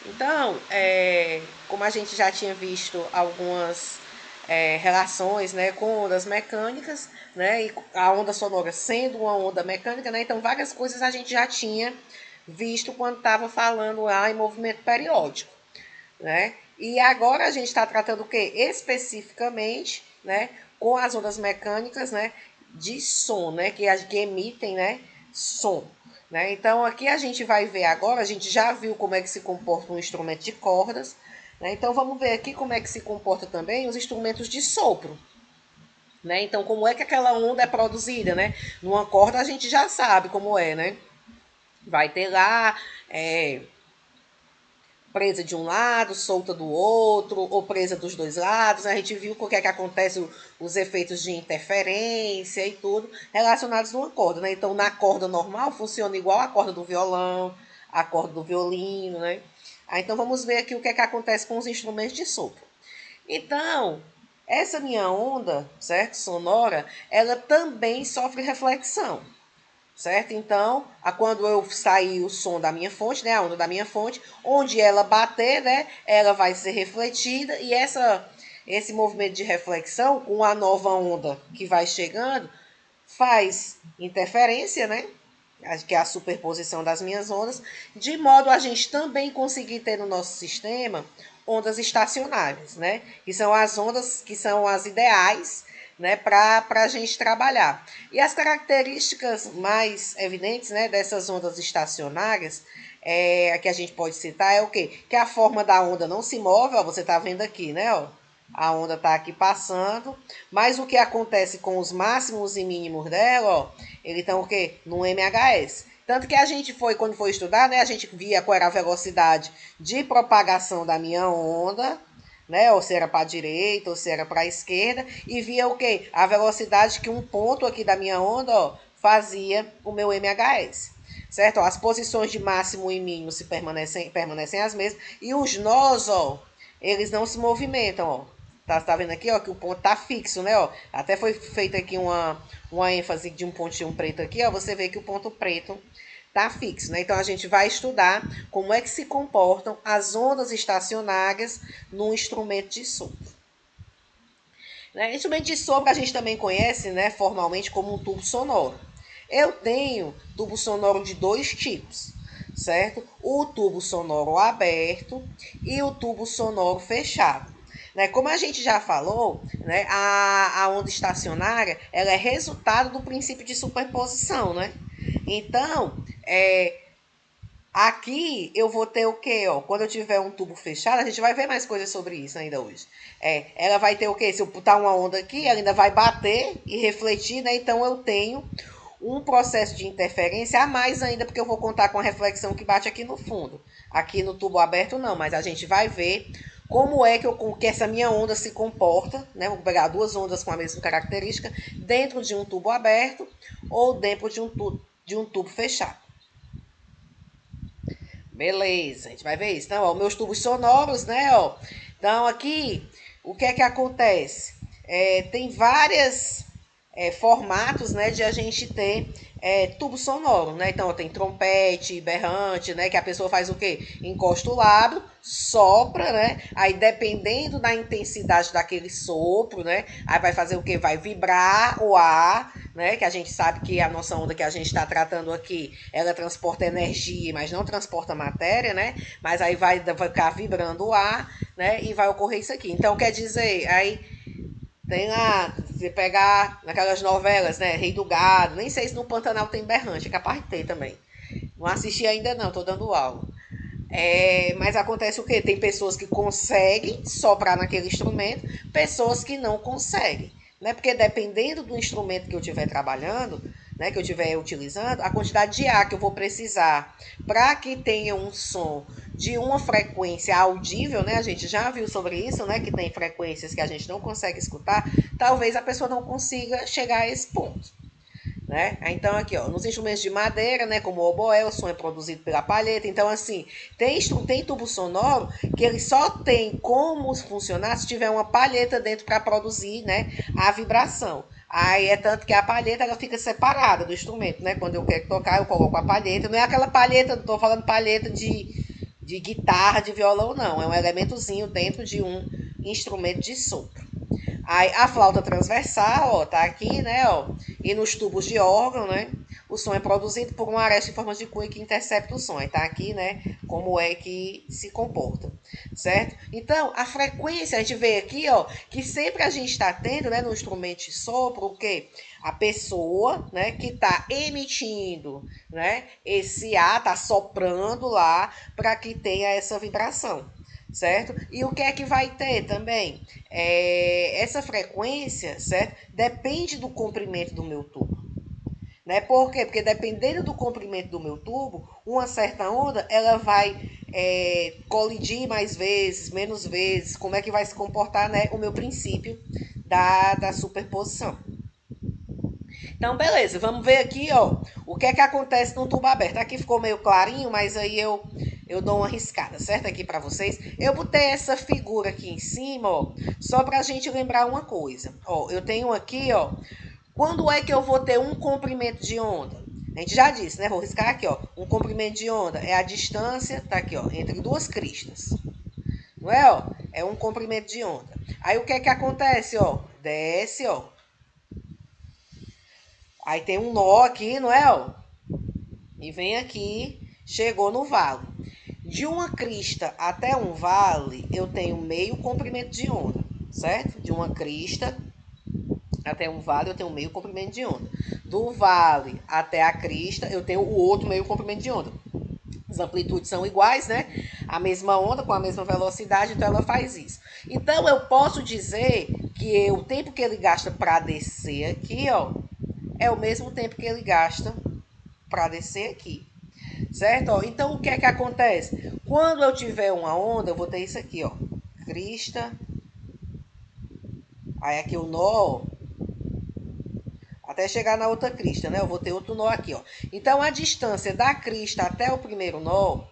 Então, como a gente já tinha visto algumas relações, né, com ondas mecânicas, né, e a onda sonora sendo uma onda mecânica, né, então várias coisas a gente já tinha visto quando estava falando lá em movimento periódico, né? E agora a gente está tratando o que? Especificamente, né, com as ondas mecânicas, né, de som, né, que emitem, né, som. Né? Então aqui a gente vai ver agora, a gente já viu como é que se comporta um instrumento de cordas, né? Então vamos ver aqui como é que se comporta também os instrumentos de sopro. Né? Então, como é que aquela onda é produzida, né? Numa corda a gente já sabe como é, né? Vai ter lá presa de um lado, solta do outro, ou presa dos dois lados. A gente viu o que é que acontece, os efeitos de interferência e tudo relacionados numa corda, né? Então, na corda normal funciona igual a corda do violão, a corda do violino, né? Então, vamos ver aqui o que é que acontece com os instrumentos de sopro. Então, essa minha onda, certo, sonora, ela também sofre reflexão. Certo? Então, quando eu sair o som da minha fonte, né, a onda da minha fonte, onde ela bater, né, ela vai ser refletida e esse movimento de reflexão com a nova onda que vai chegando faz interferência, né, que é a superposição das minhas ondas, de modo a gente também conseguir ter no nosso sistema ondas estacionárias, né, que são as ondas que são as ideais, né, para a gente trabalhar. E as características mais evidentes, né, dessas ondas estacionárias, que a gente pode citar é o quê? Que a forma da onda não se move, ó, você está vendo aqui, né? Ó, a onda está aqui passando, mas o que acontece com os máximos e mínimos dela, ó, eles estão o quê? No MHS. Tanto que a gente foi, quando foi estudar, né, a gente via qual era a velocidade de propagação da minha onda, né? Ou se era para a direita, ou se era para a esquerda, e via o quê? A velocidade que um ponto aqui da minha onda, ó, fazia o meu MHS. Certo? Ó, as posições de máximo e mínimo se permanecem as mesmas, e os nós, ó, eles não se movimentam, ó. Tá vendo aqui, ó, que o ponto tá fixo, né, ó? Até foi feita aqui uma ênfase de um pontinho preto aqui, ó. Você vê que o ponto preto tá fixo, né? Então a gente vai estudar como é que se comportam as ondas estacionárias num instrumento de sopro. Né? Instrumento de sopro a gente também conhece, né, formalmente como um tubo sonoro. Eu tenho tubo sonoro de dois tipos, certo? O tubo sonoro aberto e o tubo sonoro fechado. Né? Como a gente já falou, né, a onda estacionária ela é resultado do princípio de superposição, né? Então, aqui eu vou ter o quê? Ó? Quando eu tiver um tubo fechado, a gente vai ver mais coisas sobre isso ainda hoje. Ela vai ter o quê? Se eu botar uma onda aqui, ela ainda vai bater e refletir, né? Então eu tenho um processo de interferência a mais ainda, porque eu vou contar com a reflexão que bate aqui no fundo. Aqui no tubo aberto não, mas a gente vai ver como é que essa minha onda se comporta, né? Vou pegar duas ondas com a mesma característica dentro de um tubo aberto ou dentro de um tubo fechado. Beleza, a gente vai ver isso. Então, ó, meus tubos sonoros, né, ó. Então, aqui, o que é que acontece? Tem várias formatos, né, de a gente ter tubo sonoro, né? Então, tem trompete, berrante, né, que a pessoa faz o quê? Encosta o lábio, sopra, né? Aí, dependendo da intensidade daquele sopro, né, aí vai fazer o quê? Vai vibrar o ar, né? Que a gente sabe que a nossa onda que a gente está tratando aqui, ela transporta energia, mas não transporta matéria, né? Mas aí vai ficar vibrando o ar, né? E vai ocorrer isso aqui. Então, quer dizer, aí tem lá, você pegar naquelas novelas, né? Rei do Gado, nem sei se no Pantanal tem berrante, é capaz de ter também. Não assisti ainda não, tô dando aula. Mas acontece o quê? Tem pessoas que conseguem soprar naquele instrumento, pessoas que não conseguem. Né? Porque dependendo do instrumento que eu estiver trabalhando, né, que eu estiver utilizando, a quantidade de ar que eu vou precisar para que tenha um som de uma frequência audível, né? A gente já viu sobre isso, né? Que tem frequências que a gente não consegue escutar, talvez a pessoa não consiga chegar a esse ponto. Né? Então aqui, ó, nos instrumentos de madeira, né, como o oboé, o som é produzido pela palheta. Então assim, tem tubo sonoro que ele só tem como funcionar se tiver uma palheta dentro para produzir, né, a vibração. Aí é tanto que a palheta ela fica separada do instrumento, né? Quando eu quero tocar, eu coloco a palheta. Não é aquela palheta, não tô falando palheta de de guitarra, de violão, não. É um elementozinho dentro de um instrumento de sopro. Aí a flauta transversal, ó, tá aqui, né, ó, e nos tubos de órgão, né, o som é produzido por uma aresta em forma de cunha que intercepta o som. Aí tá aqui, né, como é que se comporta, certo? Então, a frequência, a gente vê aqui, ó, que sempre a gente está tendo, né, no instrumento de sopro, o quê? A pessoa, né, que está emitindo, né, esse ar, tá soprando lá para que tenha essa vibração, certo? E o que é que vai ter também? Essa frequência, certo? Depende do comprimento do meu tubo. Né? Por quê? Porque dependendo do comprimento do meu tubo, uma certa onda ela vai colidir mais vezes, menos vezes. Como é que vai se comportar, né, o meu princípio da superposição. Então, beleza, vamos ver aqui, ó, o que é que acontece no tubo aberto. Aqui ficou meio clarinho, mas aí eu dou uma riscada, certo? Aqui para vocês. Eu botei essa figura aqui em cima, ó, só pra gente lembrar uma coisa. Ó, eu tenho aqui, ó, quando é que eu vou ter um comprimento de onda? A gente já disse, né? Vou riscar aqui, ó. Um comprimento de onda é a distância, tá aqui, ó, entre duas cristas. Não é, ó? É um comprimento de onda. Aí o que é que acontece, ó? Desce, ó. Aí tem um nó aqui, não é, ó? E vem aqui, chegou no vale. De uma crista até um vale, eu tenho meio comprimento de onda, certo? De uma crista até um vale, eu tenho meio comprimento de onda. Do vale até a crista, eu tenho o outro meio comprimento de onda. As amplitudes são iguais, né? A mesma onda com a mesma velocidade, então ela faz isso. Então eu posso dizer que o tempo que ele gasta para descer aqui, ó, é o mesmo tempo que ele gasta para descer aqui. Certo? Ó, então o que é que acontece? Quando eu tiver uma onda, eu vou ter isso aqui, ó. Crista. Aí aqui o nó, até chegar na outra crista, né? Eu vou ter outro nó aqui, ó. Então a distância da crista até o primeiro nó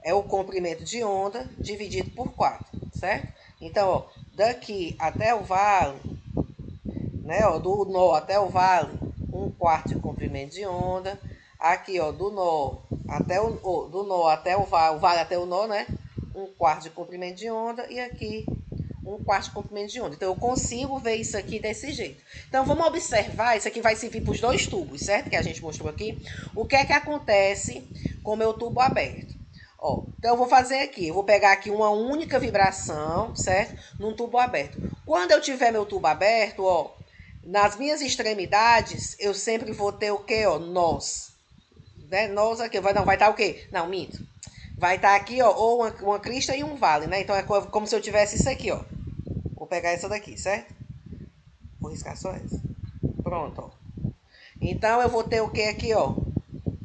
é o comprimento de onda dividido por 4, certo? Então, ó, daqui até o vale, né, ó, do nó até o vale, 1/4 de comprimento de onda. Aqui, ó, do nó até do nó até o vale até o nó, né? 1/4 de comprimento de onda. E aqui, 1/4 de comprimento de onda. Então, eu consigo ver isso aqui desse jeito. Então, vamos observar. Isso aqui vai servir para os dois tubos, certo? Que a gente mostrou aqui. O que é que acontece com o meu tubo aberto? Ó, então, eu vou fazer aqui. Eu vou pegar aqui uma única vibração, certo? Num tubo aberto. Quando eu tiver meu tubo aberto, ó, nas minhas extremidades, eu sempre vou ter o quê, ó? Nós. Né? Nós aqui. Vai estar o quê? Não, minto. Vai estar aqui, ó, ou uma crista e um vale, né? Então é como se eu tivesse isso aqui, ó. Vou pegar essa daqui, certo? Vou riscar só essa. Pronto, ó. Então eu vou ter o que aqui, ó?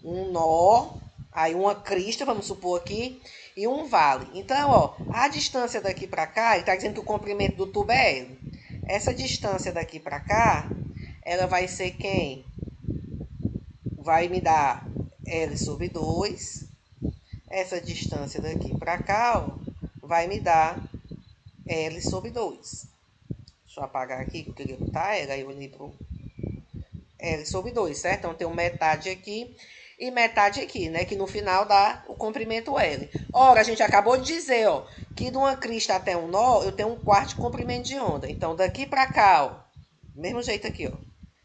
Um nó, aí uma crista, vamos supor aqui, e um vale. Então, ó, a distância daqui para cá, ele está dizendo que o comprimento do tubo é L. Essa distância daqui para cá, ela vai ser quem? Vai me dar L sobre 2. Essa distância daqui para cá, ó, vai me dar L sobre 2. Deixa eu apagar aqui, que eu queria botar L, aí eu olhei pro L sobre 2, certo? Então, tem metade aqui e metade aqui, né? Que no final dá o comprimento L. Ora, a gente acabou de dizer, ó, que de uma crista até um nó, eu tenho 1/4 de comprimento de onda. Então, daqui para cá, ó, mesmo jeito aqui, ó,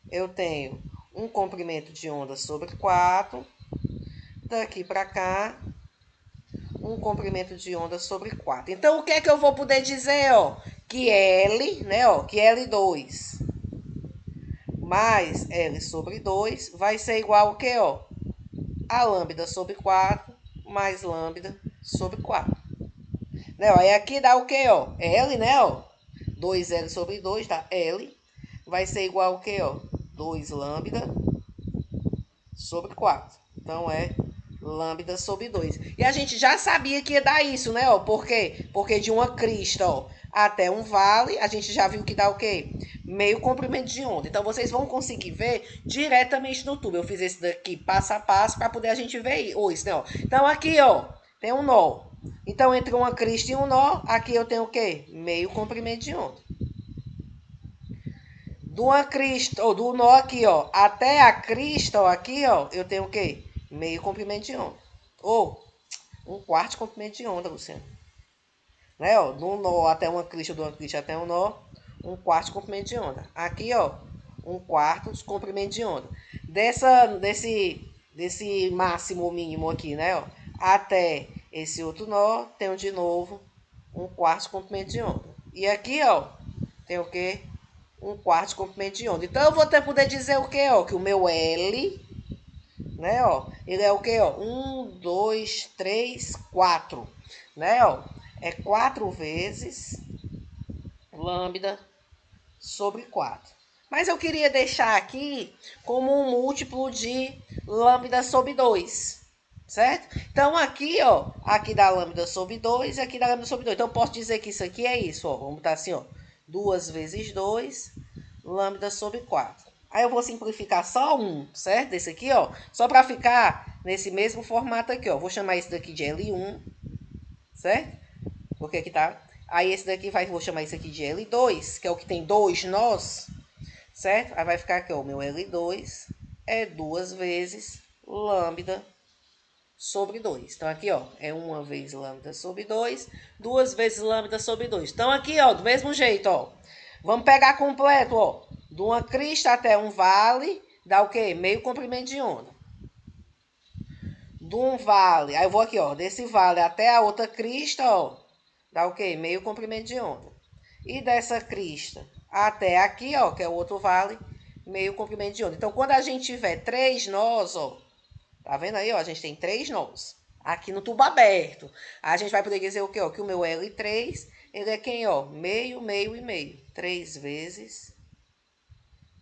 eu tenho um comprimento de onda sobre 4. Daqui para cá, um comprimento de onda sobre 4. Então, o que é que eu vou poder dizer, ó? Que L, né, ó, que L2 mais L sobre 2 vai ser igual ao que, ó? A lambda sobre 4 mais lambda sobre 4. Né, ó, e aqui dá o que, ó? L, né, ó? 2L sobre 2 dá L. Vai ser igual ao que, ó? 2 lambda sobre 4. Então, é lambda sobre 2. E a gente já sabia que ia dar isso, né? Ó, por quê? Porque de uma crista, ó, até um vale, a gente já viu que dá o quê? Meio comprimento de onda. Então, vocês vão conseguir ver diretamente no tubo. Eu fiz esse daqui passo a passo para poder a gente ver isso, né? Ó. Então, aqui, ó, tem um nó. Então, entre uma crista e um nó, aqui eu tenho o quê? Meio comprimento de onda. De uma crista, ou do nó aqui, ó, até a crista, ó, aqui, ó, eu tenho o quê? Meio comprimento de onda. Ou um quarto de comprimento de onda, Luciano. Né, ó, de um nó até uma crista, de uma crista até um nó, um quarto de comprimento de onda. Aqui, ó, um quarto de comprimento de onda. Desse máximo ou mínimo aqui, né, ó, até esse outro nó, tenho de novo um quarto de comprimento de onda. E aqui, ó, tem o quê? Um quarto de comprimento de onda. Então, eu vou até poder dizer o quê, ó? Que o meu L, né, ó, ele é o quê, ó? 1, 2, 3, 4, né, ó? É 4 vezes lambda sobre 4. Mas eu queria deixar aqui como um múltiplo de lambda sobre 2, certo? Então, aqui, ó, aqui dá lambda sobre 2 e aqui dá lambda sobre 2. Então, eu posso dizer que isso aqui é isso, ó. Vamos botar assim, ó. 2 vezes 2, lambda sobre 4. Aí eu vou simplificar só um, certo? Desse aqui, ó. Só para ficar nesse mesmo formato aqui, ó. Vou chamar isso daqui de L1, certo? Porque aqui tá... Aí esse daqui vou chamar isso aqui de L2, que é o que tem dois nós, certo? Aí vai ficar aqui, ó, o meu L2 é 2 vezes lambda sobre 2. Então aqui, ó, é 1 vez lambda sobre 2, 2 vezes lambda sobre 2. Então aqui, ó, do mesmo jeito, ó. Vamos pegar completo, ó. De uma crista até um vale, dá o quê? Meio comprimento de onda. De um vale, aí eu vou aqui, ó, desse vale até a outra crista, ó, dá o quê? Meio comprimento de onda. E dessa crista até aqui, ó, que é o outro vale, meio comprimento de onda. Então, quando a gente tiver 3 nós, ó, tá vendo aí, ó, a gente tem 3 nós aqui no tubo aberto. A gente vai poder dizer o quê, ó, que o meu L3, ele é quem, ó, meio, meio e meio. 3 vezes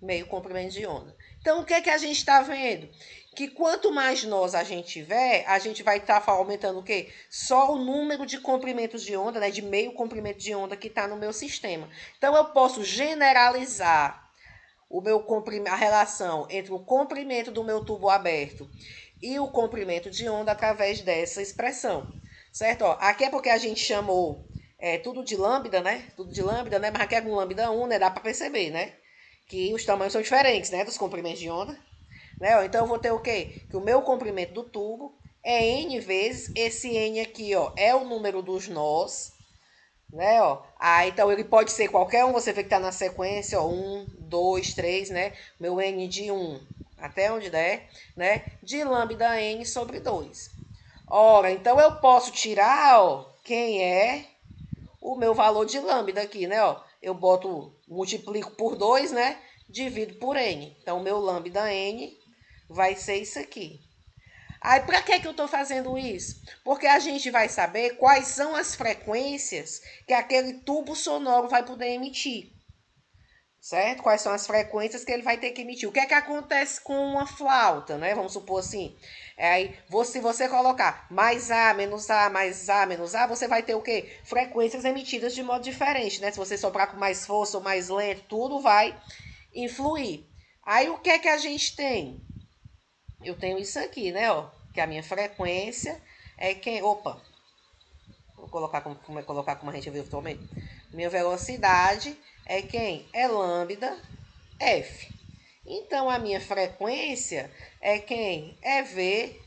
meio comprimento de onda. Então, o que é que a gente está vendo? Que quanto mais nós a gente tiver, a gente vai estar aumentando o quê? Só o número de comprimentos de onda, né? De meio comprimento de onda que está no meu sistema. Então, eu posso generalizar a relação entre o comprimento do meu tubo aberto e o comprimento de onda através dessa expressão. Certo? Ó, aqui é porque a gente chamou tudo de lambda, né? Tudo de lambda, né? Mas aqui é com lambda 1, né? Dá para perceber, né? Que os tamanhos são diferentes, né? Dos comprimentos de onda. Né? Então, eu vou ter o quê? Que o meu comprimento do tubo é N vezes esse N aqui, ó. É o número dos nós, né, ó. Ah, então ele pode ser qualquer um, você vê que tá na sequência, ó. 1, 2, 3, né? Meu N de 1 até onde der, né? De lambda N sobre 2. Ora, então eu posso tirar, ó, quem é o meu valor de lambda aqui, né, ó. Eu multiplico por 2, né? Divido por N. Então, o meu lambda N vai ser isso aqui. Aí, para que eu estou fazendo isso? Porque a gente vai saber quais são as frequências que aquele tubo sonoro vai poder emitir. Certo? Quais são as frequências que ele vai ter que emitir. O que é que acontece com uma flauta, né? Vamos supor assim. Aí, se você colocar mais A, menos A, mais A, menos A, você vai ter o quê? Frequências emitidas de modo diferente, né? Se você soprar com mais força ou mais lento, tudo vai influir. Aí, o que é que a gente tem? Eu tenho isso aqui, né? Ó, que a minha frequência é quem... Opa! Vou colocar como a gente viu atualmente. Minha velocidade é quem? É lambda F. Então, a minha frequência é quem? É V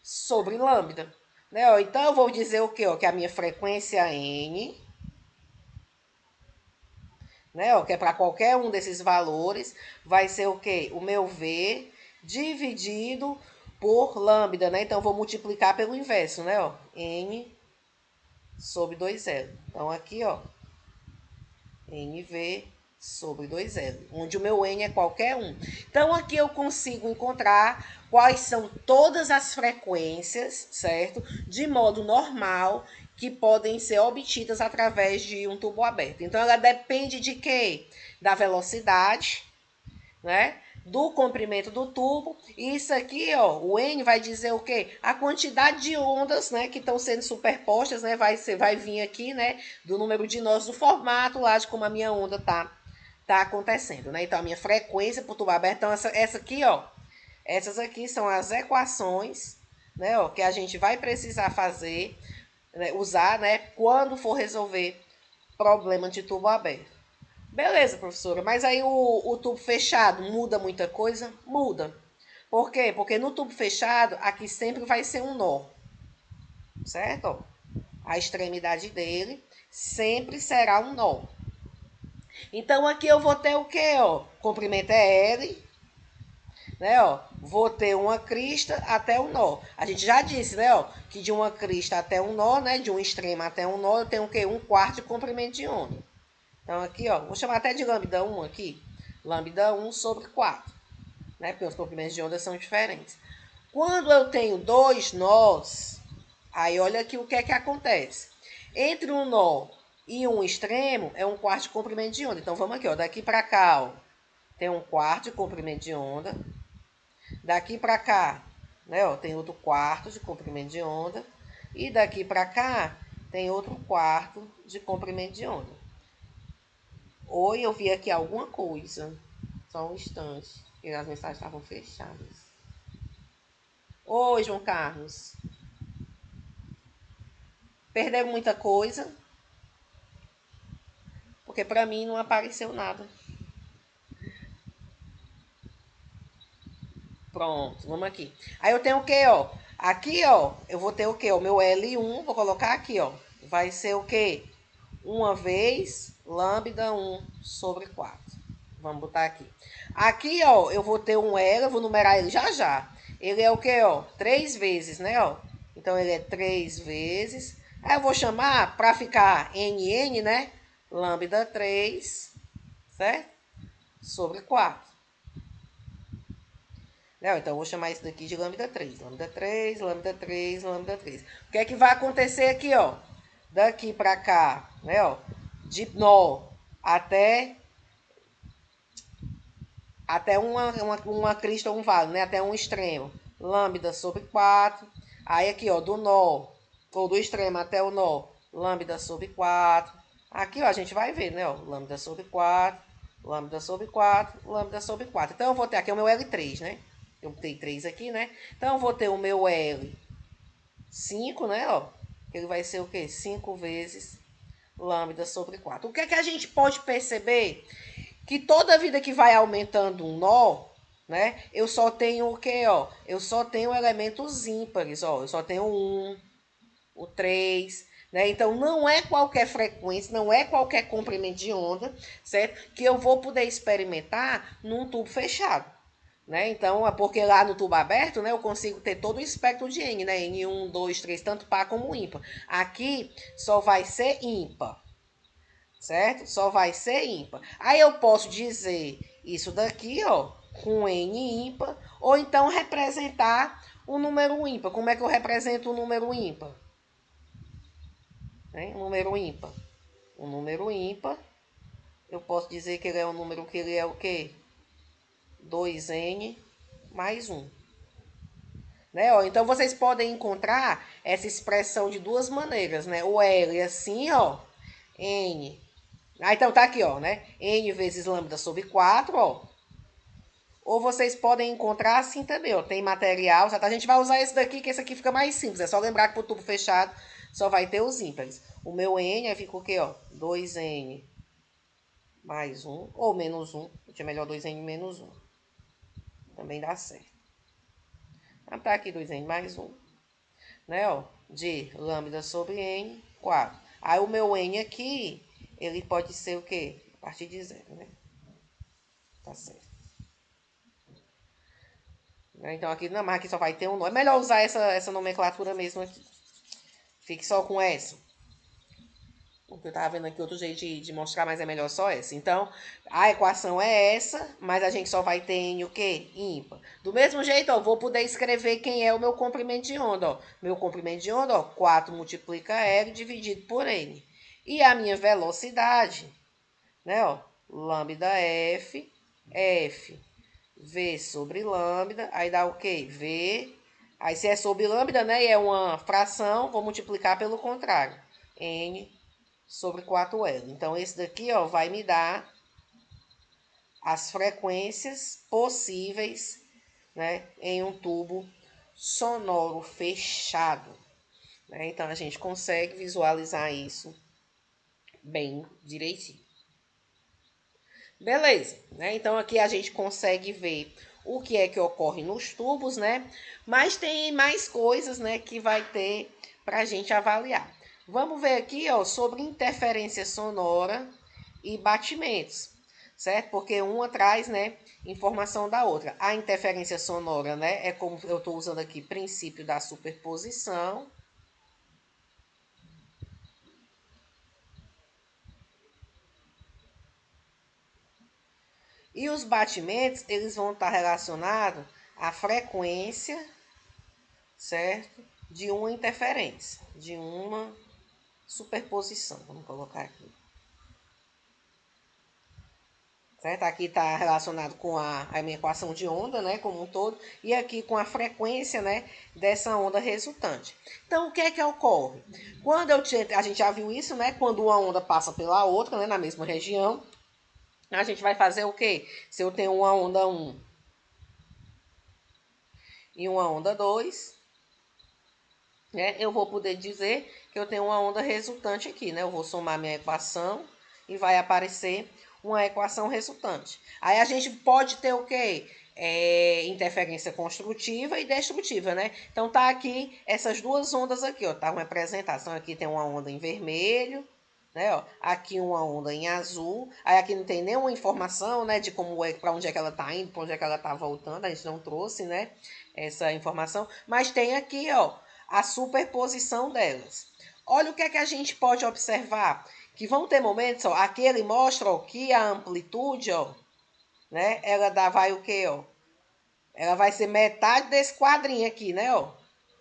sobre lambda. Né? Então, eu vou dizer o quê? Que a minha frequência N, né? Que é para qualquer um desses valores, vai ser o quê? O meu V dividido por lambda, né? Então, eu vou multiplicar pelo inverso, né? N sobre 2L. Então, aqui, ó, NV sobre 2L, onde o meu N é qualquer um. Então, aqui eu consigo encontrar quais são todas as frequências, certo? De modo normal, que podem ser obtidas através de um tubo aberto. Então, ela depende de quê? Da velocidade, né? Do comprimento do tubo. E isso aqui, ó, o N vai dizer o quê? A quantidade de ondas, né, que estão sendo superpostas, né, vai vir aqui, né, do número de nós, do formato lá de como a minha onda tá acontecendo, né? Então, a minha frequência por tubo aberto, então essa aqui, ó, essas aqui são as equações, né, ó, que a gente vai precisar fazer, né, usar, né, quando for resolver problema de tubo aberto. Beleza, professora, mas aí o tubo fechado muda muita coisa? Muda. Por quê? Porque no tubo fechado, aqui sempre vai ser um nó. certo? Ó, a extremidade dele sempre será um nó. Então aqui eu vou ter o quê, ó? Comprimento é L, né, ó? Vou ter uma crista até um nó. A gente já disse, né, ó, que de uma crista até um nó, né, de um extremo até um nó, eu tenho o quê? 1/4 de comprimento de onda. Então aqui, ó, vou chamar até de lambda 1 aqui. Lambda 1 sobre 4, né? Porque os comprimentos de onda são diferentes. Quando eu tenho dois nós, aí olha aqui o que é que acontece. Entre um nó e um extremo é 1/4 de comprimento de onda. Então vamos aqui, ó, daqui para cá, ó, tem 1/4 de comprimento de onda. Daqui para cá, né, ó, tem outro quarto de comprimento de onda. E daqui para cá tem outro quarto de comprimento de onda. Oi, eu vi aqui alguma coisa. Só um instante, porque as mensagens estavam fechadas. Oi, João Carlos. Perderam muita coisa? Porque para mim não apareceu nada. Pronto, vamos aqui. Aí eu tenho o quê, ó? Aqui, ó, eu vou ter o quê? O meu L1, vou colocar aqui, ó. Vai ser o quê? Uma vez lambda 1 sobre 4. Vamos botar aqui. Aqui, ó, eu vou ter um L, eu vou numerar ele já já. Ele é o quê, ó? 3 vezes, né, ó? Então ele é 3 vezes. Aí eu vou chamar, para ficar NN, né? Lambda 3, certo? Sobre 4. Não, então eu vou chamar isso daqui de lambda 3. Lambda 3, lambda 3, lambda 3. O que é que vai acontecer aqui, ó? Daqui para cá, né, ó? De nó até uma crista ou um vale, né? Até um extremo. Lambda sobre 4. Aí aqui, ó, do nó, ou do extremo até o nó, lambda sobre 4. Aqui, ó, a gente vai ver, né, ó? Lambda sobre 4, lambda sobre 4, lambda sobre 4. Então eu vou ter aqui o meu L3, né? Eu botei 3 aqui, né? Então eu vou ter o meu L5, né, ó? Ele vai ser o quê? 5 vezes lambda sobre 4. O que é que a gente pode perceber? Que toda vida que vai aumentando um nó, né? Eu só tenho o quê, ó? Eu só tenho elementos ímpares, ó. Eu só tenho o 3, né? Então não é qualquer frequência, não é qualquer comprimento de onda, certo? Que eu vou poder experimentar num tubo fechado. Né? Então, é porque lá no tubo aberto, né, eu consigo ter todo o espectro de N, né? N1, 2, 3, tanto par como ímpar. Aqui só vai ser ímpar, certo? Só vai ser ímpar. Aí eu posso dizer isso daqui, ó, com N ímpar, ou então representar o número ímpar. Como é que eu represento o número ímpar? Né? O número ímpar. O número ímpar, eu posso dizer que ele é um número que ele é o quê? 2N mais 1. Né? Ó, então vocês podem encontrar essa expressão de duas maneiras, né? O L assim, ó, N. Ah, então tá aqui, ó, né? N vezes lambda sobre 4, ó. Ou vocês podem encontrar assim também, ó. Tem material, a gente vai usar esse daqui, que esse aqui fica mais simples. É só lembrar que pro tubo fechado só vai ter os ímpares. O meu N fica o quê, ó? 2N mais 1, ou menos 1. É melhor 2N menos 1. Também dá certo. Então tá aqui 2N mais 1. Né, ó, de lambda sobre N, 4. Aí o meu N aqui, ele pode ser o quê? A partir de 0, né? Tá certo. Então aqui, não, mas aqui só vai ter um nó. É melhor usar essa nomenclatura mesmo aqui. Fique só com essa. Porque eu tava vendo aqui outro jeito de mostrar, mas é melhor só essa. Então, a equação é essa, mas a gente só vai ter N o quê? Ímpar. Do mesmo jeito, ó, vou poder escrever quem é o meu comprimento de onda, ó. Meu comprimento de onda, ó, 4 multiplica L dividido por N. E a minha velocidade, né, ó, lambda F, F, V sobre lambda, aí dá o quê? V, aí se é sobre lambda, né, e é uma fração, vou multiplicar pelo contrário. N sobre 4L. Então, esse daqui, ó, vai me dar as frequências possíveis, né, em um tubo sonoro fechado. Né? Então, a gente consegue visualizar isso bem direitinho. Beleza, né? Então, aqui a gente consegue ver o que é que ocorre nos tubos, né? Mas tem mais coisas, né, que vai ter para a gente avaliar. Vamos ver aqui, ó, sobre interferência sonora e batimentos, certo? Porque uma traz, né, informação da outra. A interferência sonora, né, é como eu estou usando aqui, princípio da superposição. E os batimentos, eles vão estar relacionados à frequência, certo? De uma interferência, de uma superposição. Vamos colocar aqui. Certo? Aqui está relacionado com a minha equação de onda, né, como um todo, e aqui com a frequência, né, dessa onda resultante. Então, o que é que ocorre? Quando a gente já viu isso, né, quando uma onda passa pela outra, né, na mesma região, a gente vai fazer o quê? Se eu tenho uma onda 1 e uma onda 2, né, eu vou poder dizer que eu tenho uma onda resultante aqui, né? Eu vou somar minha equação e vai aparecer uma equação resultante. Aí a gente pode ter o quê? Interferência construtiva e destrutiva, né? Então tá aqui essas duas ondas aqui, ó, tá uma representação aqui tem uma onda em vermelho, né, ó, aqui uma onda em azul. Aí aqui não tem nenhuma informação, né, de como é, para onde é que ela tá indo, para onde é que ela tá voltando, a gente não trouxe, né, essa informação, mas tem aqui, ó, a superposição delas. Olha o que é que a gente pode observar, que vão ter momentos, ó, aqui ele mostra, ó, que a amplitude, ó, né, ela vai o quê, ó? Ela vai ser metade desse quadrinho aqui, né, ó?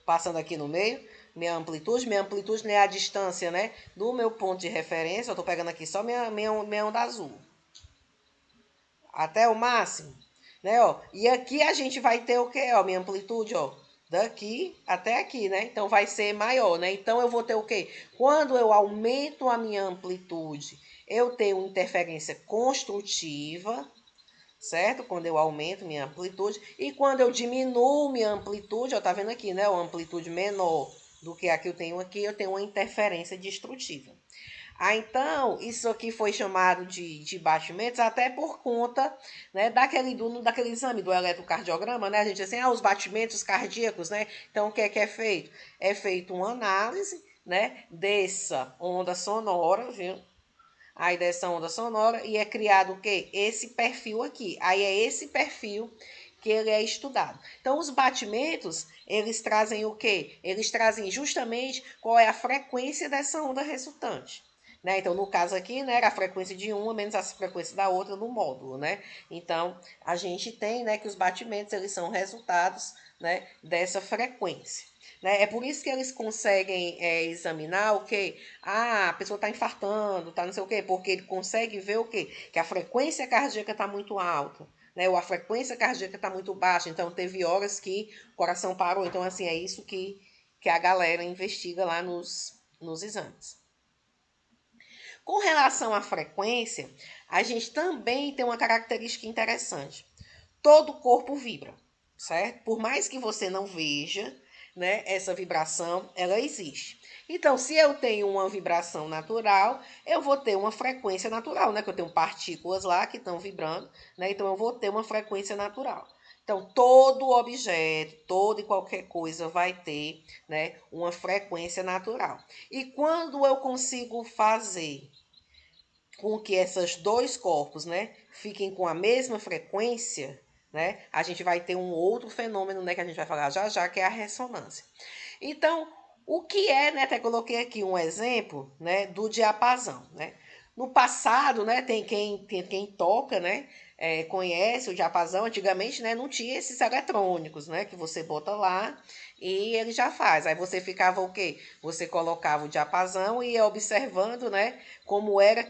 Passando aqui no meio, minha amplitude não é a distância, né, do meu ponto de referência, eu tô pegando aqui só minha onda azul. Até o máximo, né, ó? E aqui a gente vai ter o quê, ó? Minha amplitude, ó, daqui até aqui, né? Então vai ser maior, né? Então eu vou ter o quê? Quando eu aumento a minha amplitude, eu tenho interferência construtiva, certo? Quando eu aumento minha amplitude. E quando eu diminuo minha amplitude, ó, tá vendo aqui, né? Uma amplitude menor do que a que eu tenho aqui, eu tenho uma interferência destrutiva. Ah, então, isso aqui foi chamado de batimentos até por conta, né, daquele exame do eletrocardiograma, né? A gente diz assim, os batimentos cardíacos, né? Então, o que é feito? É feito uma análise, né, dessa onda sonora, viu? Aí dessa onda sonora e é criado o quê? Esse perfil aqui. Aí é esse perfil que ele é estudado. Então, os batimentos, eles trazem o quê? Eles trazem justamente qual é a frequência dessa onda resultante. Né? Então, no caso aqui, né, era a frequência de uma menos a frequência da outra no módulo, né? Então, a gente tem, né, que os batimentos, eles são resultados, né, dessa frequência. Né? É por isso que eles conseguem examinar o quê? Ah, a pessoa está infartando, tá não sei o quê, porque ele consegue ver o quê? Que a frequência cardíaca está muito alta, né? Ou a frequência cardíaca está muito baixa. Então, teve horas que o coração parou. Então, assim, é isso que a galera investiga lá nos exames. Com relação à frequência, a gente também tem uma característica interessante. Todo o corpo vibra, certo? Por mais que você não veja, né, essa vibração, ela existe. Então, se eu tenho uma vibração natural, eu vou ter uma frequência natural, né? Que eu tenho partículas lá que estão vibrando, né? Então, eu vou ter uma frequência natural. Então, todo objeto, toda e qualquer coisa vai ter, né, uma frequência natural. E quando eu consigo fazer com que esses dois corpos, né, fiquem com a mesma frequência, né, a gente vai ter um outro fenômeno, né, que a gente vai falar já já, que é a ressonância. Então, o que é, né, até coloquei aqui um exemplo, né, do diapasão, né. No passado, né, tem quem toca, né, conhece o diapasão. Antigamente, né, não tinha esses eletrônicos, né, que você bota lá e ele já faz. Aí você ficava o quê? Você colocava o diapasão e ia observando, né, como era,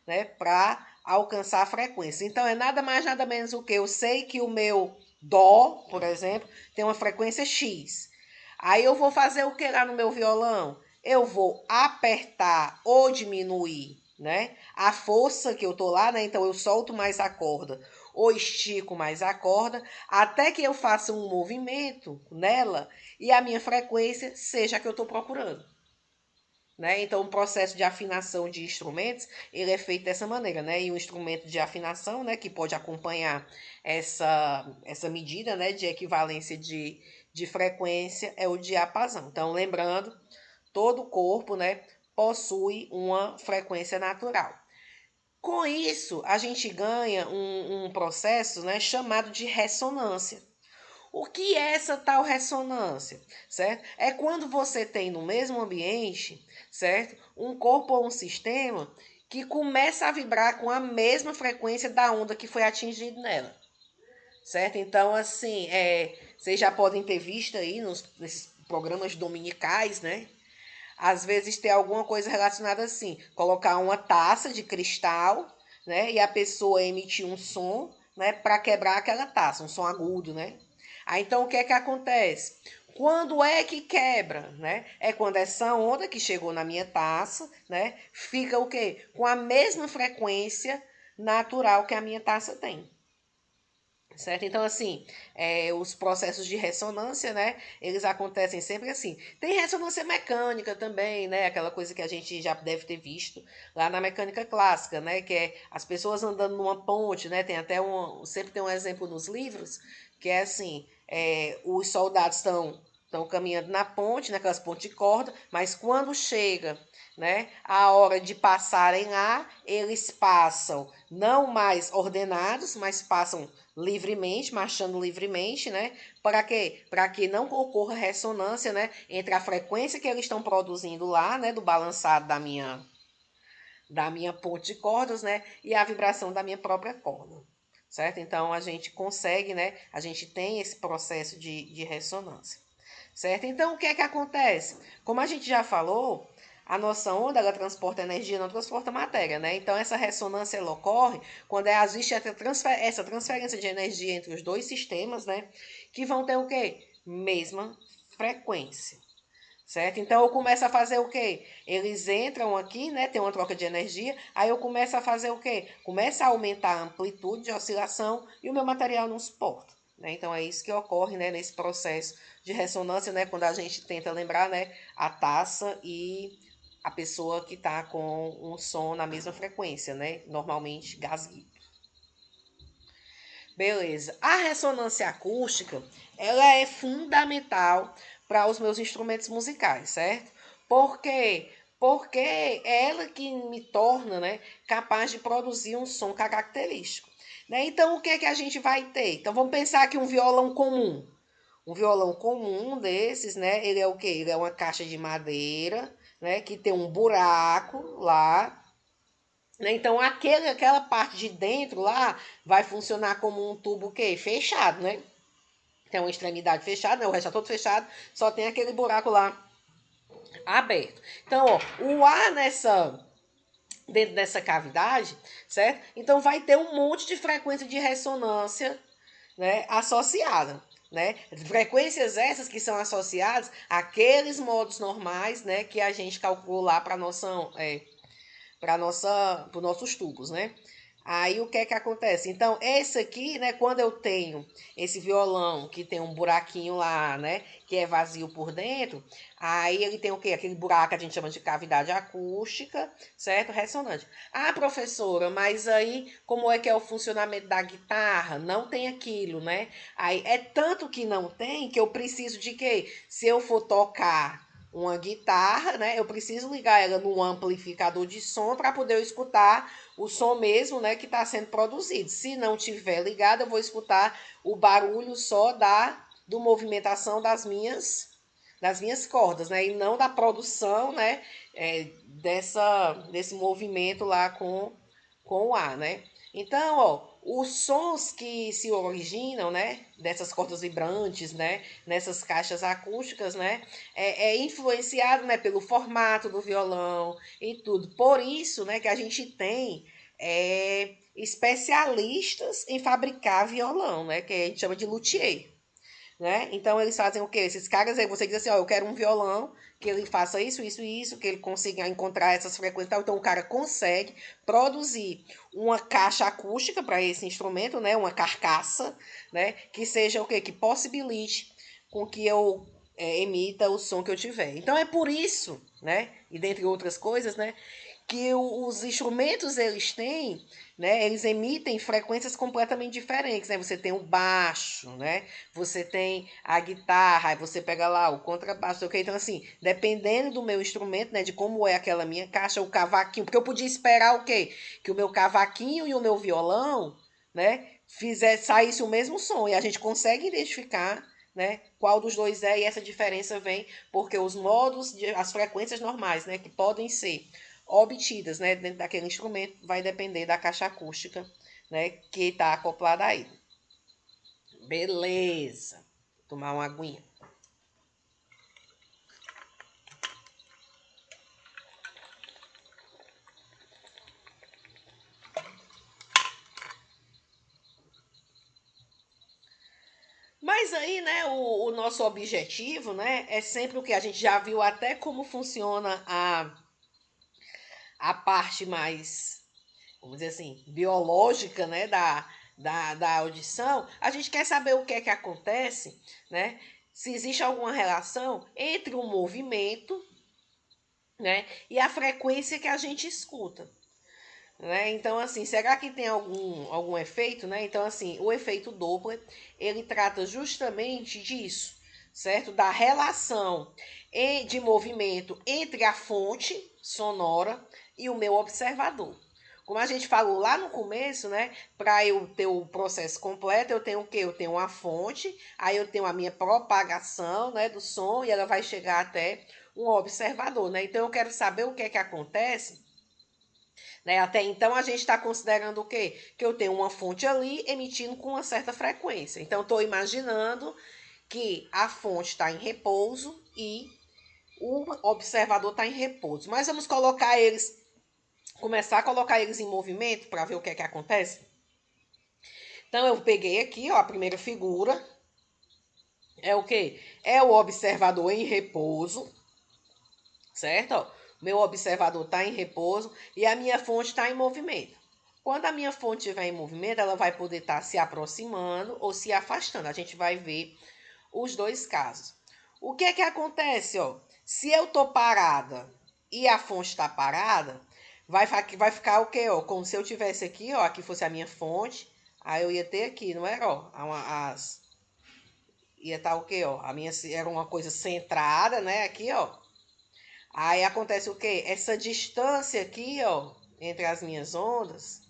né, para alcançar a frequência. Então é nada mais nada menos o que eu sei que o meu dó, por exemplo, tem uma frequência X. Aí eu vou fazer o que lá no meu violão? Eu vou apertar ou diminuir, né, a força que eu tô lá, né? Então eu solto mais a corda ou estico mais a corda, até que eu faça um movimento nela e a minha frequência seja a que eu estou procurando. Né? Então, o processo de afinação de instrumentos, ele é feito dessa maneira, né? E o instrumento de afinação, né, que pode acompanhar essa medida, né, de equivalência de de frequência é o diapasão. Então, lembrando, todo o corpo, né, possui uma frequência natural. Com isso, a gente ganha um processo, né, chamado de ressonância. O que é essa tal ressonância, certo? É quando você tem no mesmo ambiente, certo? Um corpo ou um sistema que começa a vibrar com a mesma frequência da onda que foi atingida nela, certo? Então, assim, vocês já podem ter visto aí nesses programas dominicais, né? Às vezes tem alguma coisa relacionada assim, colocar uma taça de cristal, né? E a pessoa emitir um som, né? Para quebrar aquela taça, um som agudo, né? Aí então o que é que acontece? Quando é que quebra, né? É quando essa onda que chegou na minha taça, né? Fica o quê? Com a mesma frequência natural que a minha taça tem. Certo? Então, assim, os processos de ressonância, né? Eles acontecem sempre assim. Tem ressonância mecânica também, né? Aquela coisa que a gente já deve ter visto lá na mecânica clássica, né? Que é as pessoas andando numa ponte, né? Tem até sempre tem um exemplo nos livros, que é assim, os soldados estão caminhando na ponte, naquelas pontes de corda, mas quando chega, né, a hora de passarem lá, eles passam não mais ordenados, mas passam livremente, marchando livremente, né? Para quê? Para que não ocorra ressonância, né, entre a frequência que eles estão produzindo lá, né, do balançado da minha ponte de cordas, né, e a vibração da minha própria corda, certo? Então a gente consegue, né, a gente tem esse processo de ressonância, certo? Então o que é que acontece? Como a gente já falou, a nossa onda ela transporta energia, não transporta matéria, né? Então essa ressonância ela ocorre quando existe essa transferência de energia entre os dois sistemas, né? Que vão ter o quê? Mesma frequência. Certo? Então eu começo a fazer o quê? Eles entram aqui, né? Tem uma troca de energia, aí eu começo a fazer o quê? Começa a aumentar a amplitude de oscilação e o meu material não suporta. Né? Então é isso que ocorre, né, nesse processo de ressonância, né? Quando a gente tenta lembrar, né, a taça e a pessoa que está com um som na mesma frequência, né? Normalmente gasguito. Beleza. A ressonância acústica, ela é fundamental para os meus instrumentos musicais, certo? Por quê? Porque é ela que me torna, né, capaz de produzir um som característico. Né? Então, o que é que a gente vai ter? Então, vamos pensar que um violão comum. Um violão comum desses, né? Ele é o quê? Ele é uma caixa de madeira, né? Que tem um buraco lá, né? Então, aquela parte de dentro lá vai funcionar como um tubo o quê? Fechado, né? Tem uma extremidade fechada, né? O resto é todo fechado, só tem aquele buraco lá aberto. Então, ó, o ar dentro dessa cavidade, certo? Então vai ter um monte de frequência de ressonância, né, associada. Né? Frequências essas que são associadas àqueles modos normais, né, que a gente calculou lá para os nossos tubos, né? Aí o que é que acontece? Então, esse aqui, né, quando eu tenho esse violão que tem um buraquinho lá, né, que é vazio por dentro, aí ele tem o quê? Aquele buraco que a gente chama de cavidade acústica, certo? Ressonante. Ah, professora, mas aí como é que é o funcionamento da guitarra? Não tem aquilo, né? Aí é tanto que não tem que eu preciso de quê? Se eu for tocar uma guitarra, né? Eu preciso ligar ela num amplificador de som para poder eu escutar o som mesmo, né, que está sendo produzido. Se não tiver ligado, eu vou escutar o barulho só do movimentação das minhas cordas, né, e não da produção, né, desse movimento lá com o ar, né. Então, ó, os sons que se originam, né, dessas cordas vibrantes, né, nessas caixas acústicas, né, é influenciado, né, pelo formato do violão e tudo. Por isso, né, que a gente tem especialistas em fabricar violão, né, que a gente chama de luthier. Né? Então eles fazem o quê? Esses caras aí, você diz assim, ó, eu quero um violão que ele faça isso, isso e isso, que ele consiga encontrar essas frequências e tal. Então o cara consegue produzir uma caixa acústica para esse instrumento, né? Uma carcaça, né? Que seja o quê? Que possibilite com que eu emita o som que eu tiver. Então é por isso né? E dentre outras coisas, né? Que os instrumentos eles têm, né? Eles emitem frequências completamente diferentes, né? Você tem o baixo, né? Você tem a guitarra, aí você pega lá o contrabaixo, ok? Então assim, dependendo do meu instrumento, né? De como é aquela minha caixa, o cavaquinho, porque eu podia esperar o quê? Que o meu cavaquinho e o meu violão, né? Saísse o mesmo som e a gente consegue identificar, né, qual dos dois é, e essa diferença vem porque os modos, as frequências normais, né, que podem ser obtidas, né, dentro daquele instrumento, vai depender da caixa acústica, né, que está acoplada a ele. Beleza. Vou tomar uma aguinha. Mas aí, né, o nosso objetivo, né, é sempre o que a gente já viu até como funciona a parte mais, vamos dizer assim, biológica, né, da audição. A gente quer saber o que é que acontece, né, se existe alguma relação entre o movimento, né, e a frequência que a gente escuta. Né? Então, assim, será que tem algum efeito, né? Então, assim, o efeito Doppler, ele trata justamente disso, certo? Da relação de movimento entre a fonte sonora e o meu observador. Como a gente falou lá no começo, né? Para eu ter o processo completo, eu tenho o quê? Eu tenho uma fonte, aí eu tenho a minha propagação, né, do som e ela vai chegar até um observador, né? Então eu quero saber o que é que acontece, né? Até então a gente está considerando o quê? Que eu tenho uma fonte ali emitindo com uma certa frequência. Então estou imaginando que a fonte está em repouso e o observador está em repouso. Mas vamos colocar eles, começar a colocar eles em movimento para ver o que é que acontece. Então eu peguei aqui, ó, a primeira figura. É o quê? É o observador em repouso, certo? Ó, meu observador está em repouso e a minha fonte está em movimento. Quando a minha fonte estiver em movimento, ela vai poder estar se aproximando ou se afastando. A gente vai ver os dois casos. O que é que acontece, ó? Se eu tô parada e a fonte está parada, vai ficar o quê, ó? Como se eu tivesse aqui, ó, aqui fosse a minha fonte, aí eu ia ter aqui, não era, ó, ia estar o quê, ó? A minha era uma coisa centrada, né, aqui, ó. Aí acontece o quê? Essa distância aqui, ó, entre as minhas ondas,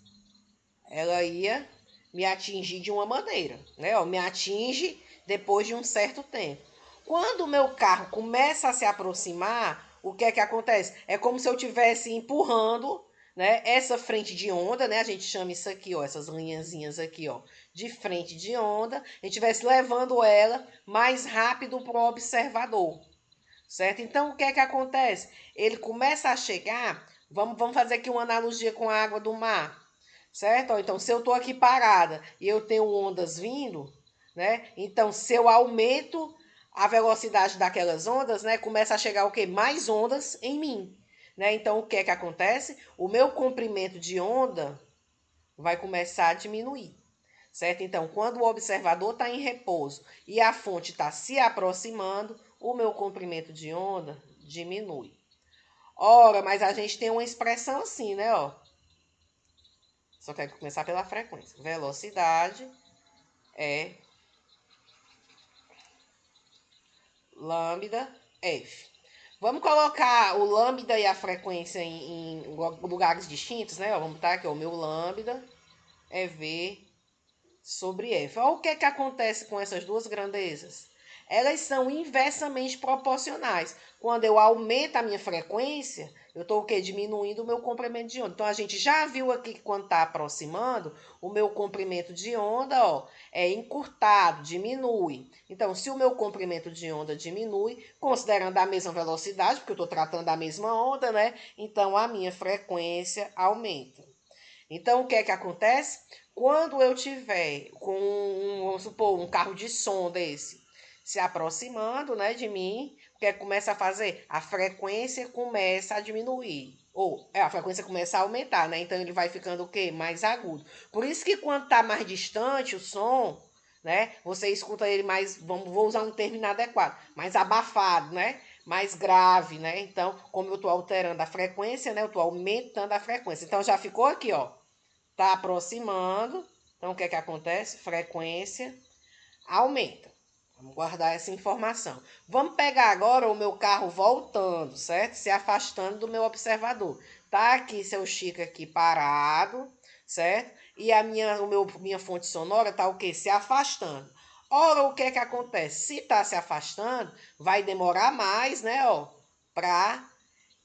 ela ia me atingir de uma maneira, né? Ó, me atinge depois de um certo tempo. Quando o meu carro começa a se aproximar, o que é que acontece? É como se eu estivesse empurrando, né, essa frente de onda, né? A gente chama isso aqui, ó, essas linhazinhas aqui, ó, de frente de onda. A gente estivesse levando ela mais rápido para o observador, certo? Então, o que é que acontece? Ele começa a chegar, vamos fazer aqui uma analogia com a água do mar, certo? Então, se eu estou aqui parada e eu tenho ondas vindo, né? Então, se eu aumento a velocidade daquelas ondas, né? Começa a chegar o quê? Mais ondas em mim, né? Então, o que é que acontece? O meu comprimento de onda vai começar a diminuir, certo? Então, quando o observador está em repouso e a fonte está se aproximando, o meu comprimento de onda diminui. Ora, mas a gente tem uma expressão assim, né? Ó, só quero começar pela frequência. Velocidade é lambda F. Vamos colocar o lambda e a frequência em lugares distintos, né? Vamos botar aqui, ó, o meu lambda é V sobre F. Olha o que é que acontece com essas duas grandezas. Elas são inversamente proporcionais. Quando eu aumento a minha frequência, eu estou o quê? Diminuindo o meu comprimento de onda. Então, a gente já viu aqui que quando está aproximando, o meu comprimento de onda, ó, é encurtado, diminui. Então, se o meu comprimento de onda diminui, considerando a mesma velocidade, porque eu estou tratando da mesma onda, né? Então, a minha frequência aumenta. Então, o que é que acontece? Quando eu tiver com, vamos supor, um carro de som desse se aproximando, né, de mim, o que é que começa a fazer? A frequência começa a diminuir. Ou a frequência começa a aumentar, né? Então ele vai ficando o quê? Mais agudo. Por isso que quando está mais distante o som, né? Você escuta ele mais, vou usar um termo inadequado, mais abafado, né? mais grave, né? Então, como eu estou alterando a frequência, né? Eu estou aumentando a frequência. Então, já ficou aqui, ó. Tá aproximando. Então, o que é que acontece? Frequência aumenta. Vamos guardar essa informação. Vamos pegar agora o meu carro voltando, certo? Se afastando do meu observador. Tá aqui seu Chico aqui parado, certo? E minha fonte sonora tá o quê? Se afastando. Ora, o que é que acontece? Se tá se afastando, vai demorar mais, né, ó, para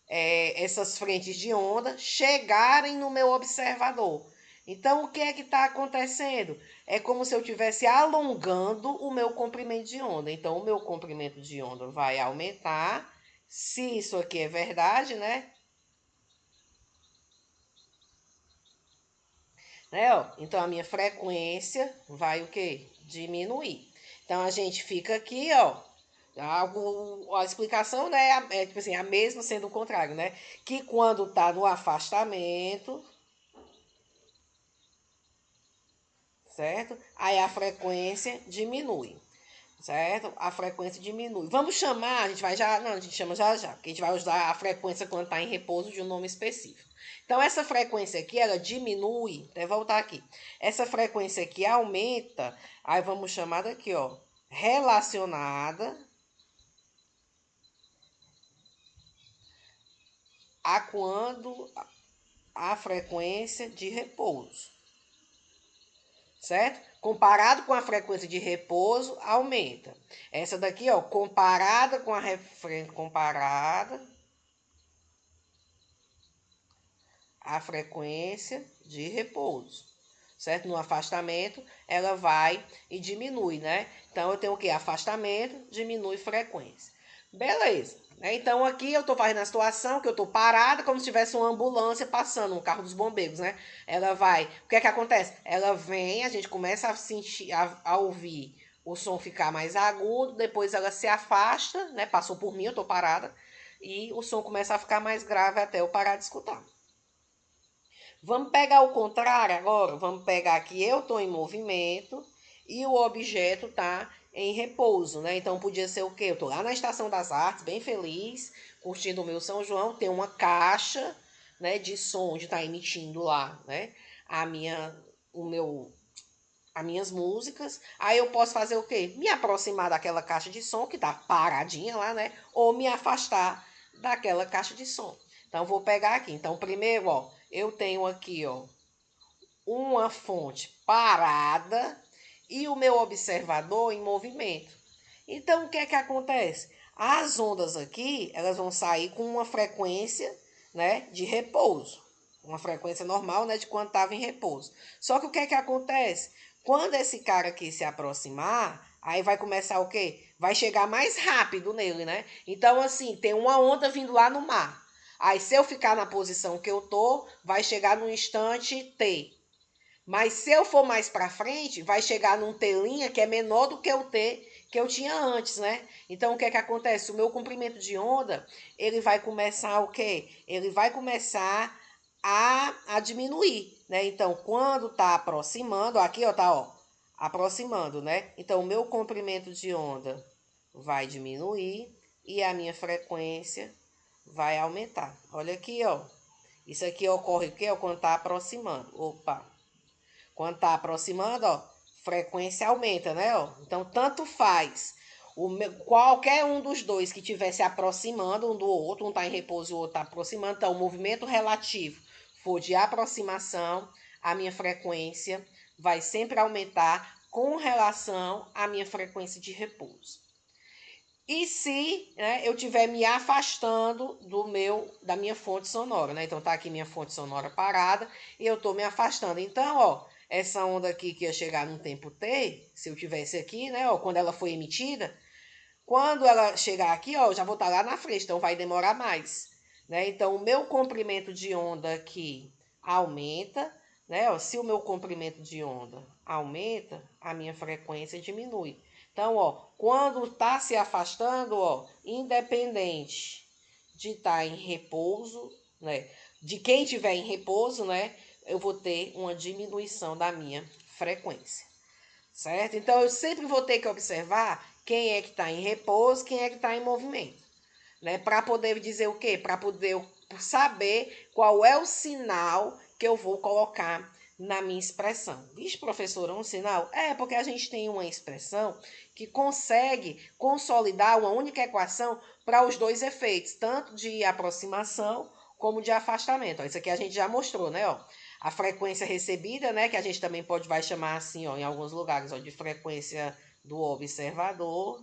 essas frentes de onda chegarem no meu observador. Então, o que é que está acontecendo? É como se eu estivesse alongando o meu comprimento de onda. Então, o meu comprimento de onda vai aumentar. Se isso aqui é verdade, né? Ó? Então, a minha frequência vai o quê? Diminuir. Então, a gente fica aqui, ó. A explicação, né, é tipo assim, a mesma sendo o contrário, né? Que quando tá no afastamento, certo? Aí a frequência diminui, certo? A frequência diminui. Vamos chamar, a gente vai já, não, a gente chama já já, porque a gente vai usar a frequência quando está em repouso de um nome específico. Então essa frequência aqui, ela diminui, até voltar aqui. Essa frequência aqui aumenta, aí vamos chamar daqui, ó, relacionada a quando a frequência de repouso, certo? Comparado com a frequência de repouso, aumenta. Essa daqui, ó, comparada com a comparada a frequência de repouso, certo? No afastamento, ela vai e diminui, né? Então, eu tenho o quê? Afastamento, diminui frequência. Beleza. Então, aqui eu estou fazendo a situação que eu estou parada como se tivesse uma ambulância passando, um carro dos bombeiros, né? Ela vai... O que é que acontece? Ela vem, a gente começa a sentir, a ouvir o som ficar mais agudo, depois ela se afasta, né? Passou por mim, eu estou parada, e o som começa a ficar mais grave até eu parar de escutar. Vamos pegar o contrário agora? Vamos pegar que eu estou em movimento e o objeto está em repouso, né? Então podia ser o quê? Eu estou lá na Estação das Artes, bem feliz, curtindo o meu São João, tem uma caixa, né, de som onde está emitindo lá, né? A minha, o meu, as minhas músicas. Aí eu posso fazer o quê? Me aproximar daquela caixa de som que está paradinha lá, né? Ou me afastar daquela caixa de som. Então vou pegar aqui. Então primeiro, ó, eu tenho aqui, ó, uma fonte parada e o meu observador em movimento. Então, o que é que acontece? As ondas aqui, elas vão sair com uma frequência, né, de repouso. Uma frequência normal, né, de quando estava em repouso. Só que o que é que acontece? Quando esse cara aqui se aproximar, aí vai começar o quê? Vai chegar mais rápido nele, né? Então, assim, tem uma onda vindo lá no mar. Aí, se eu ficar na posição que eu tô, vai chegar no instante T. Mas se eu for mais para frente, vai chegar num telinha que é menor do que o T que eu tinha antes, né? Então o que é que acontece? O meu comprimento de onda, ele vai começar o quê? Ele vai começar a diminuir, né? Então quando tá aproximando, aqui ó, tá ó, aproximando, né? Então o meu comprimento de onda vai diminuir e a minha frequência vai aumentar. Olha aqui, ó. Isso aqui ocorre o quê? Quando tá aproximando. Opa. Quando tá aproximando, ó, frequência aumenta, né? Ó? Então, tanto faz. Qualquer um dos dois que estiver se aproximando um do outro, um está em repouso e o outro está aproximando, então o movimento relativo for de aproximação, a minha frequência vai sempre aumentar com relação à minha frequência de repouso. E se, né, eu estiver me afastando da minha fonte sonora, né? Então tá aqui minha fonte sonora parada e eu tô me afastando. Então, ó, essa onda aqui que ia chegar num tempo T, se eu tivesse aqui, né, ó, quando ela foi emitida, quando ela chegar aqui, ó, eu já vou estar lá na frente, então vai demorar mais, né? Então o meu comprimento de onda aqui aumenta, né? Ó, se o meu comprimento de onda aumenta, a minha frequência diminui. Então, ó, quando está se afastando, ó, independente de estar em repouso, né? De quem estiver em repouso, né? Eu vou ter uma diminuição da minha frequência, certo? Então, eu sempre vou ter que observar quem é que está em repouso, quem é que está em movimento. né? Para poder dizer o quê? Para poder saber qual é o sinal que eu vou colocar na minha expressão. Vixe, professora, um sinal? É, porque a gente tem uma expressão que consegue consolidar uma única equação para os dois efeitos, tanto de aproximação como de afastamento. Ó, isso aqui a gente já mostrou, né? Ó, a frequência recebida, né? Que a gente também vai chamar assim, ó, em alguns lugares, ó, de frequência do observador,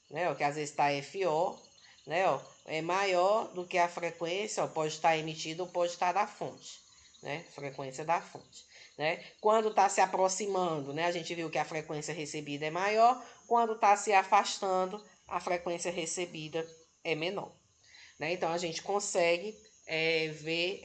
né? Ó, que às vezes está FO, né? Ó, é maior do que a frequência, ó, pode estar emitida ou pode estar da fonte, né? Frequência da fonte, né? Quando está se aproximando, né? A gente viu que a frequência recebida é maior, quando está se afastando, a frequência recebida é menor, né? Então a gente consegue ver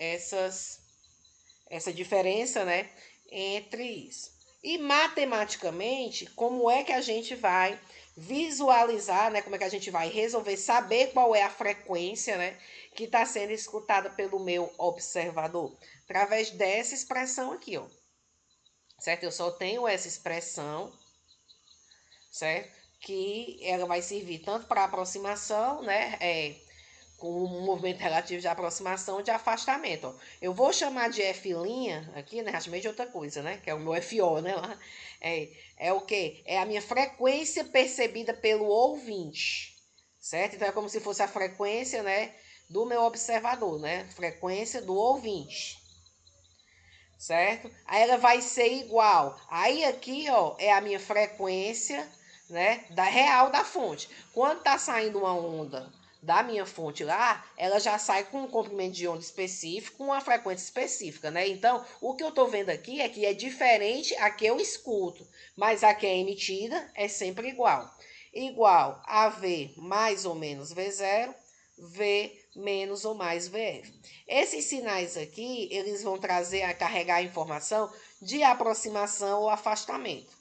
essa diferença, né, entre isso. E matematicamente, como é que a gente vai visualizar, né, como é que a gente vai resolver, saber qual é a frequência, né, que está sendo escutada pelo meu observador? Através dessa expressão aqui, ó. Certo? Eu só tenho essa expressão, certo? Que ela vai servir tanto para aproximação, né, com um movimento relativo de aproximação e de afastamento. Ó. Eu vou chamar de F' aqui, né? Chamei de outra coisa, né? Que é o meu FO, né? Lá. É o quê? É a minha frequência percebida pelo ouvinte, certo? Então é como se fosse a frequência, né? Do meu observador, né? Frequência do ouvinte, certo? Aí ela vai ser igual. Aí aqui, ó, é a minha frequência, né, da real da fonte. Quando tá saindo uma onda da minha fonte lá, ela já sai com um comprimento de onda específico, com uma frequência específica, né? Então, o que eu tô vendo aqui é que é diferente a que eu escuto, mas a que é emitida é sempre igual. Igual a V mais ou menos V0, V menos ou mais VF. Esses sinais aqui, eles vão trazer a carregar a informação de aproximação ou afastamento,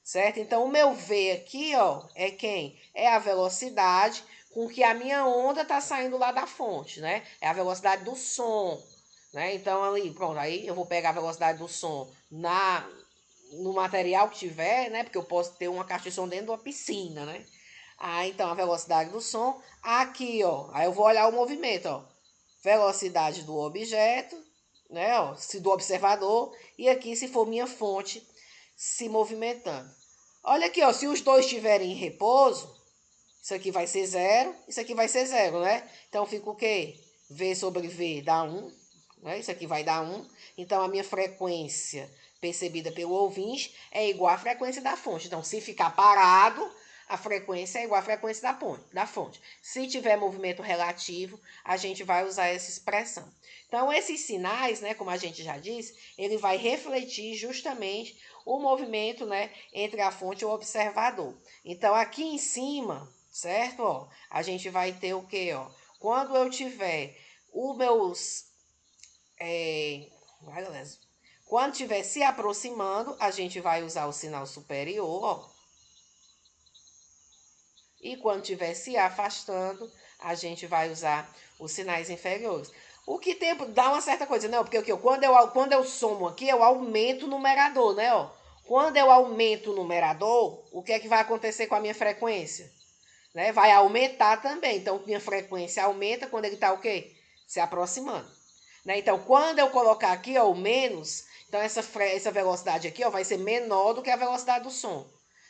certo? Então, o meu V aqui, ó, é quem? É a velocidade com que a minha onda está saindo lá da fonte, né? É a velocidade do som, né? Então, ali, pronto, aí eu vou pegar a velocidade do som no material que tiver, né? Porque eu posso ter uma caixa de som dentro de uma piscina, né? Ah, então a velocidade do som. Aqui, ó. Aí eu vou olhar o movimento, ó. Velocidade do objeto, né? Ó, se do observador. E aqui, se for minha fonte se movimentando. Olha aqui, ó. Se os dois estiverem em repouso, isso aqui vai ser zero, isso aqui vai ser zero, né? Então fica o quê? V sobre V dá 1, né? Isso aqui vai dar 1. Então a minha frequência percebida pelo ouvinte é igual à frequência da fonte. Então, se ficar parado, a frequência é igual à frequência da fonte. Se tiver movimento relativo, a gente vai usar essa expressão. Então, esses sinais, né, como a gente já disse, ele vai refletir justamente o movimento, né, entre a fonte e o observador. Então, aqui em cima, certo? Ó, a gente vai ter o quê? Ó? Quando eu tiver os meus... quando estiver se aproximando, a gente vai usar o sinal superior, ó. E quando estiver se afastando, a gente vai usar os sinais inferiores. O que tem, dá uma certa coisa, né? Porque quando eu somo aqui, eu aumento o numerador, né? Ó. Quando eu aumento o numerador, o que é que vai acontecer com a minha frequência? Né? Vai aumentar também. Então, minha frequência aumenta quando ele está o quê? Se aproximando. Né? Então, quando eu colocar aqui ó, o menos, então essa velocidade aqui ó, vai ser menor do que a velocidade do som.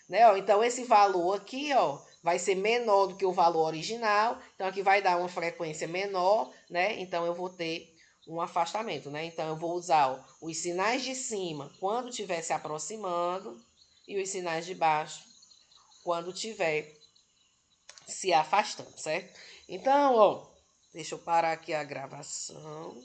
Né? Ó, então, esse valor aqui ó, vai ser menor do que o valor original. Então, aqui vai dar uma frequência menor. Né? Então, eu vou ter um afastamento. Né? Então, eu vou usar ó, os sinais de cima quando estiver se aproximando e os sinais de baixo quando estiver se afastando, certo? Então, ó, deixa eu parar aqui a gravação.